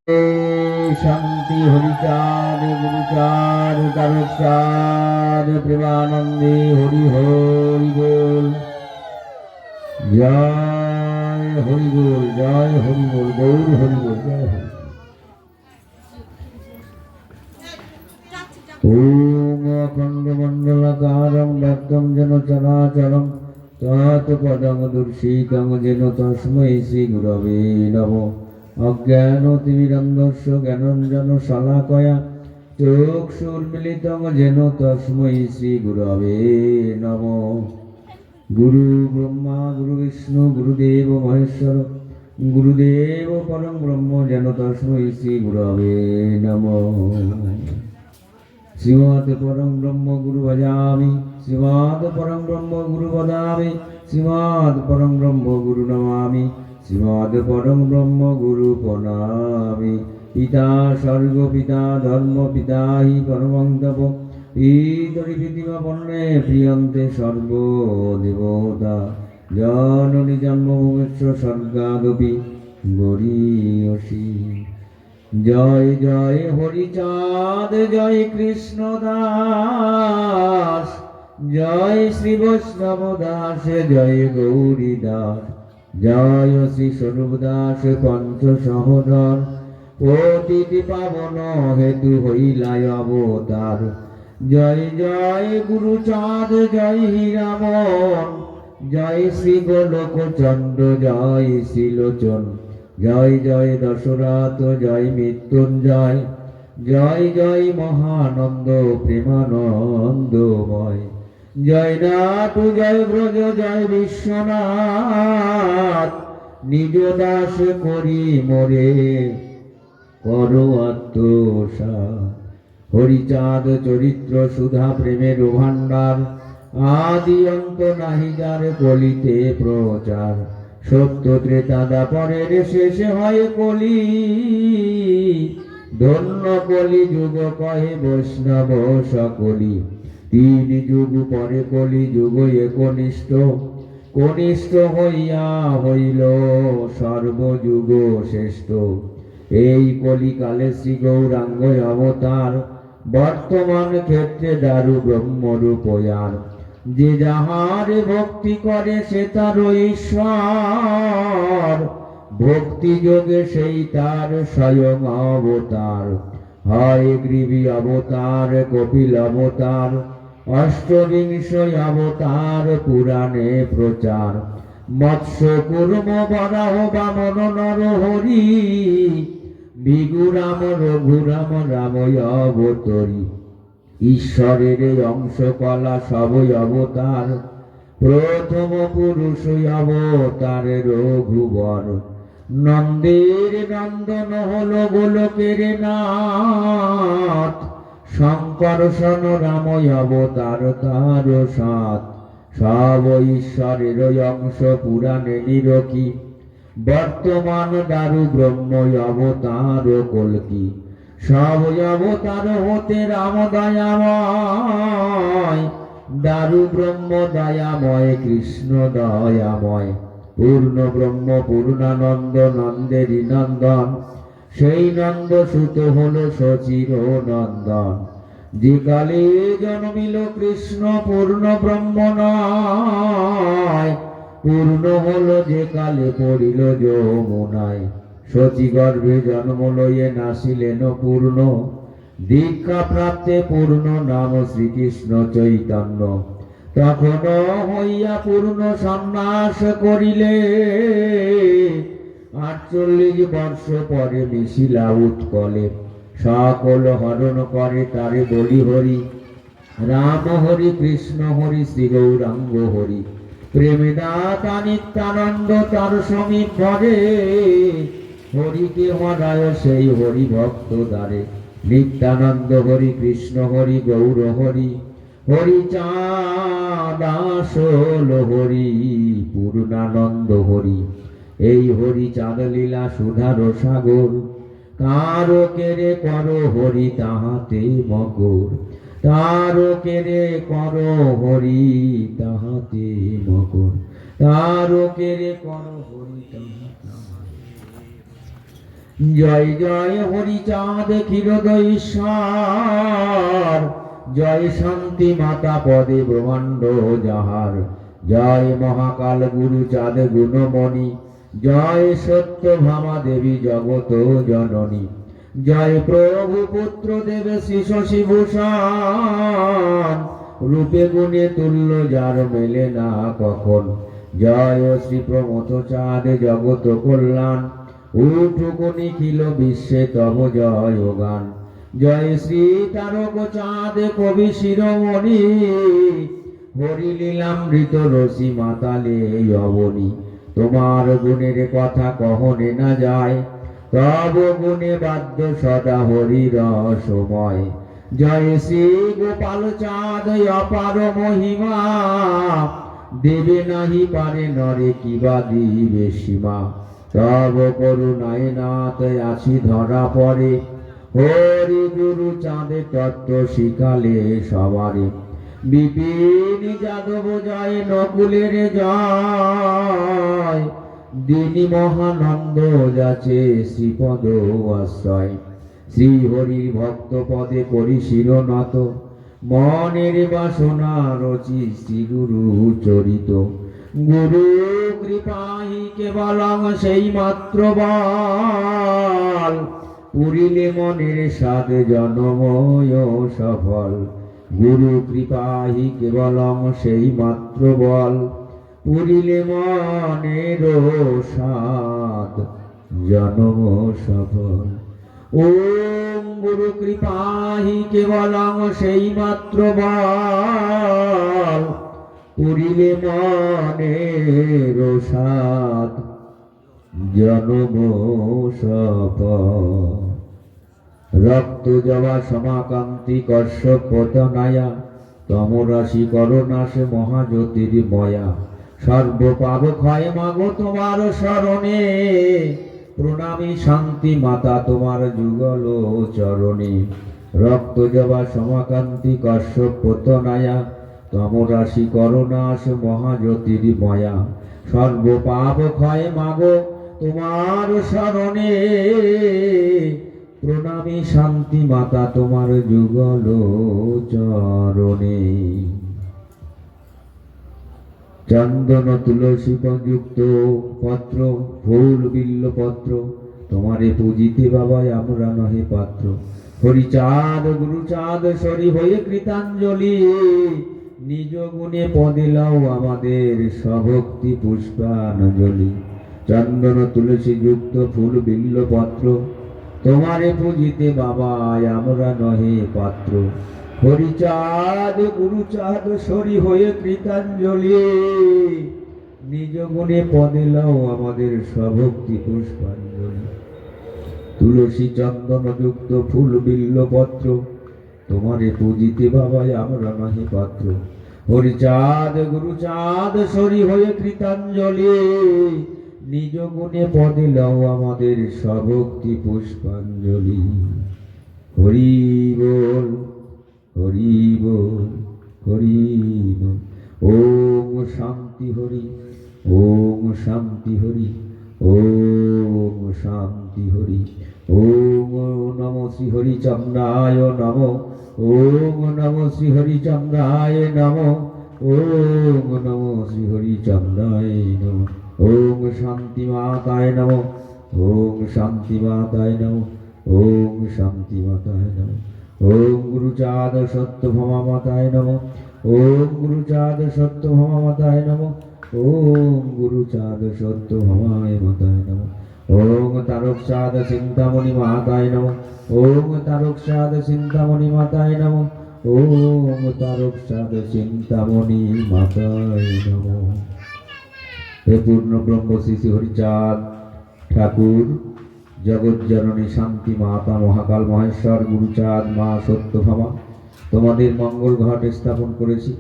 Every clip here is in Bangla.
शांति हरिचार गुरुचार तारकचार प्रेमानंदे हरि हरि बोल जय हरि बोल गौर हरि बोल जय हरि ओम अखंड मंडलाकारं व्याप्तं जन चराचरं तत्पदं दर्शितं जेन तस्मै श्री गुरवे नमः अज्ञानतिमिरन्धस्य ज्ञानाञ्जन शलाकया चक्षुर्मिलितं येन तस्मै श्रीगुरवे नमः गुरु ब्रह्मा गुरु विष्णु गुरुदेव महेश्वर गुरुदेव परं ब्रह्म येन तस्मै श्रीगुरवे नमः श्रीमद् परं ब्रह्म गुरु भजामि श्रीमद् परं ब्रह्म गुरु वदामि श्रीमद् परं ब्रह्म गुरु नमामि श्रीमद् परं ब्रह्म गुरु प्रणामि पिता स्वर्ग पिता धर्म पिता हि परमं तप ईतरि पृथिवी वर्णे प्रियन्ते सर्व देवता जननी जन्मभूमिश्च स्वर्गादपि गरीयसी जय जय हरिचाँद जय कृष्ण दास जय श्री वैष्णव दास जय गौरी दास जय श्री स्वरूप दास पंच सहोदर पतित पावन हेतु हईलाय अवतार जय जय गुरुचाँद जय हीरामन जय श्री गोलोक चंद्र जय श्रीलोचन जय जय दशरथ जय मृत्युंजय जय जय महानंद प्रेमानंदमय जय नाथ जय ब्रज जय विश्वनाथ निज दास करी मोरे करो आत्मसात् हरिचाँद चरित्र सुधा प्रेमेर भाण्डार आदि अंत नाहि जार कलिते प्रचार सत्य त्रेता दापरेर शेषे हय कलि धन्य कलि जुग कहे वैष्णव सकलि तीन जुग परे कलि जुग एकनिष्ठ कनिष्ठ हইয়া হইল সর্বযুগ শ্রেষ্ঠ এই কলিকালে শ্রী গৌরাঙ্গ অবতার বর্তমান ক্ষেত্রে দারু ব্রহ্মরূপয়ার যে যাহার ভক্তি করে সে তার ঈশ্বর ভক্তি যোগে সেই তার স্বয়ং অবতার হয় গ্রীবী অবতার কপিল অবতার অষ্টবিংশ অবতার পুরাণে প্রচার মৎস্য কুর্ম বরাহ বামন নরহরি বিগুরাম রঘুরাম রাময় অবতরী ঈশ্বরের অংশ কলা সবই অবতার প্রথম পুরুষ অবতার রঘুবর নন্দের নন্দন হল গোলকের নাথ শঙ্কর্ষণ রাময় অবতার তার সাত সব ঈশ্বরের অংশ পুরাণে নিরকি বর্তমান দারু ব্রহ্ম অবতার কল্কি সব অবতার হতে রাম দয়াময় দারু ব্রহ্ম দয়াময় কৃষ্ণ দয়াময় পূর্ণ ব্রহ্ম পূর্ণানন্দ নন্দেরই নন্দন সেই নন্দ সুত হল সচির নন্দন যে কালে জন্মিল কৃষ্ণ পূর্ণ ব্রহ্ম নয় পূর্ণ হল যে কালে পড়িল যমুনায় সচি গর্ভে জন্ম লয়ে নাসিলেন পূর্ণ দীক্ষা প্রাপ্তে পূর্ণ নাম শ্রীকৃষ্ণ চৈতন্য তখন হইয়া পূর্ণ সন্ন্যাস করিলে 48 বর্ষ পরে মিশিলা উৎকলে সকল হরণ করে তারে বলি হরি রাম হরি কৃষ্ণ হরি শ্রী গৌরাঙ্গ হরি প্রেমে দাতা নিত্যানন্দ তার সমীপ ধরে হরিকে হরায় সেই হরি ভক্ত দ্বারে নিত্যানন্দ হরি কৃষ্ণ হরি গৌর হরি হরি চাঁদ আসল হরি পূর্ণানন্দ হরি এই হরি চাঁদ লীলা সুধার সাগর কারো কেরে করো হরি তাহাতে মগর তারো কেরে করো হরি তাহাতে মগর তারো কেরে করো হরি তাহাতে জয় জয় হরিচাঁদ ক্ষীরোদঈশ্বর, জয় শান্তি মাতা পদে ব্রহ্মাণ্ড যাহার, জয় মহাকাল গুরুচাঁদ গুণমণি, জয় সত্যভামা দেবী জগত জননী, জয় প্রভু পুত্র দেবে শিশু শিভূষণ, রূপে গুণে তুল্য যার মেলে না কখন, জয় শ্রী প্রমথ চাঁদ জগত কল্যাণ, উঠুকু নিখিল বিশ্বে তব জয় গান, জয় শ্রী তারক চাঁদ কবি শিরোমণি, হরিলীলামৃত রসি মাতালে অবনী, তোমার গুণের কথা কহনে না যায়, তব গুণে বাদ্য সদা হরি রসময়, জয় শ্রী গোপাল চাঁদ অপার মহিমা, দেবে নাহি পারে নরে কিবা দিবে সীমা, তব করুণায় নাথ আছি ধরা পড়ে, হরি গুরু চাঁদে তত্ত্ব শিখালে সবারে, বিপিন যাদব জয় নকুলের জয়, দিনী মহানন্দ যাচে শ্রীপদ আশ্রয়, শ্রী হরি ভক্ত পদে করি শিরনত, মনের বাসনা রচি শ্রী গুরু চরিত, গুরু কৃপাহি কেবলং সেই মাত্র বল, পুরিলে মনের সাধ জনময় সফল, গুরু কৃপাহি কেবলং সেই মাত্র বল, পুরিলে মনের সাধ জনম সফল। ওম গুরু কৃপাহি কেবলং সেই মাত্র বল, পুরিলে মনের সাধ জনম সফল। রক্ত জবা সমাকান্তি কশ্যপ পতনায়া, তমরাশি করুণাস মহাজ্যোতির্ময়া, সর্বপাপ ক্ষয় মাগো তোমার শরণে, প্রণামী শান্তি মাতা তোমার যুগল চরণে, রক্ত জবা সমাকান্তি কশ্যপ পতনায়া, তমরাশি করুণাস মহাজ্যোতির্ময়া, সর্বপাপ ক্ষয় মাগো তোমার শরণে, প্রণামী শান্তি মাতা তোমার যুগল চরণে। চন্দন তুলসী যুক্ত পত্র, ফুল বিল্ল পত্র, তোমারে পূজিতে বাবাই আমরা নহে পাত্র, হরিচাঁদ গুরুচাঁদ সরি হয়ে কৃতাঞ্জলি, নিজ গুণে পদে লাও আমাদের স্বভক্তি পুষ্পাঞ্জলি। চন্দন তুলসী যুক্ত ফুল বিল্ল পত্র, তোমারে পূজিতে বাবাই আমরা নহে পাত্র, হরিচাঁদ গুরুচাঁদ সরি হয়ে কৃতাঞ্জলি, নিজ গুণে পদে লাও আমাদের স্বভক্তি পুষ্পাঞ্জলি। তুলসী চন্দন যুক্ত ফুল বিল্ল পত্র, তোমারে পূজিতে বাবাই আমরা নহে পাত্র, হরিচাঁদ গুরুচাঁদ সরি হয়ে কৃতাঞ্জলি, নিজ গুণে পদে লাও আমাদের স্বভক্তি পুষ্পাঞ্জলি। হরি বল হরি বল হরি বল। ওম শান্তি হরি, ওম শান্তি হরি, ওম শান্তি হরি। ওম নম শ্রী হরিচন্দ্রায় নম, ওম নম শ্রী হরিচন্দ্রায় নম, ওম নম শ্রী হরিচন্দ্রায় নম। ওম শান্তি মাতায় নম, ওম শান্তি মাতায় নম, ওম শান্তি মাতায় নম। ওম গুরুচাঁদ সত্যভামা মাতায় নম, ওম গুরুচাঁদ সত্যভামা মাতায় নম, ওম গুরুচাঁদ সত্যভামায় মাতায় নম। ওম তারকচাঁদ চিন্তামণি মাতায় নম, ওম তারকচাঁদ চিন্তামণি মাতায় নম, ওম তারকচাঁদ চিন্তামণি মাতায় নম। হে পূর্ণ ব্রহ্ম শ্রী শ্রী হরিচাঁদ ঠাকুর, জগৎ জননী শান্তি মাতা মহাকাল মহেশ্বর গুরুচাঁদ মা সত্যভামা, তোমাদের মঙ্গল ঘট স্থাপন করেছি,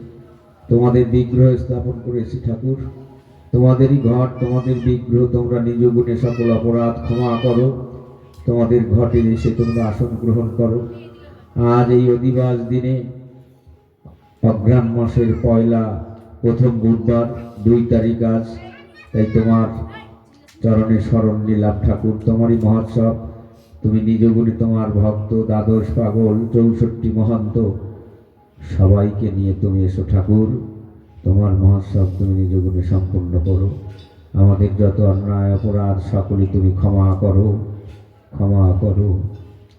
তোমাদের বিগ্রহ স্থাপন করেছি ঠাকুর, তোমাদেরই ঘট তোমাদের বিগ্রহ, তোমরা নিজ গুণে সকল অপরাধ ক্ষমা করো, তোমাদের ঘটে এসে তোমরা আসন গ্রহণ করো। আজ এই অধিবাস দিনে অঘ্রাণ মাসের পয়লা প্রথম বুধবার 2 তারিখ আজ, তাই তোমার চরণে শরণ নিলাম ঠাকুর, তোমারই মহোৎসব তুমি নিজ গুণে তোমার ভক্ত, দ্বাদশ পাগল, 64 মহন্ত সবাইকে নিয়ে তুমি এসো ঠাকুর। তোমার মহোৎসব তুমি নিজ গুণে সম্পূর্ণ করো। আমাদের যত অন্যায় অপরাধ সকলে তুমি ক্ষমা করো, ক্ষমা করো,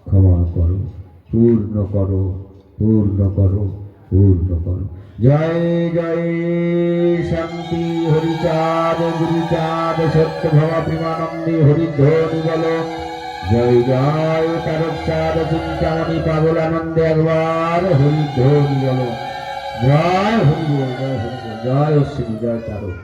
ক্ষমা করো, পূর্ণ করো, পূর্ণ করো, পূর্ণ করো। জয় জয় শান্তি হরিচাঁদ গুরুচাঁদ সত্য ভবা প্রেমানন্দে হরিধ্বনি বলো। জয় জয় তারকচাঁদ চিন্তামণি পাগল আনন্দে একবার হরিধ্বনি বলো। জয় হরি বল, জয় হরি বল, জয় শ্রী জয় তারক।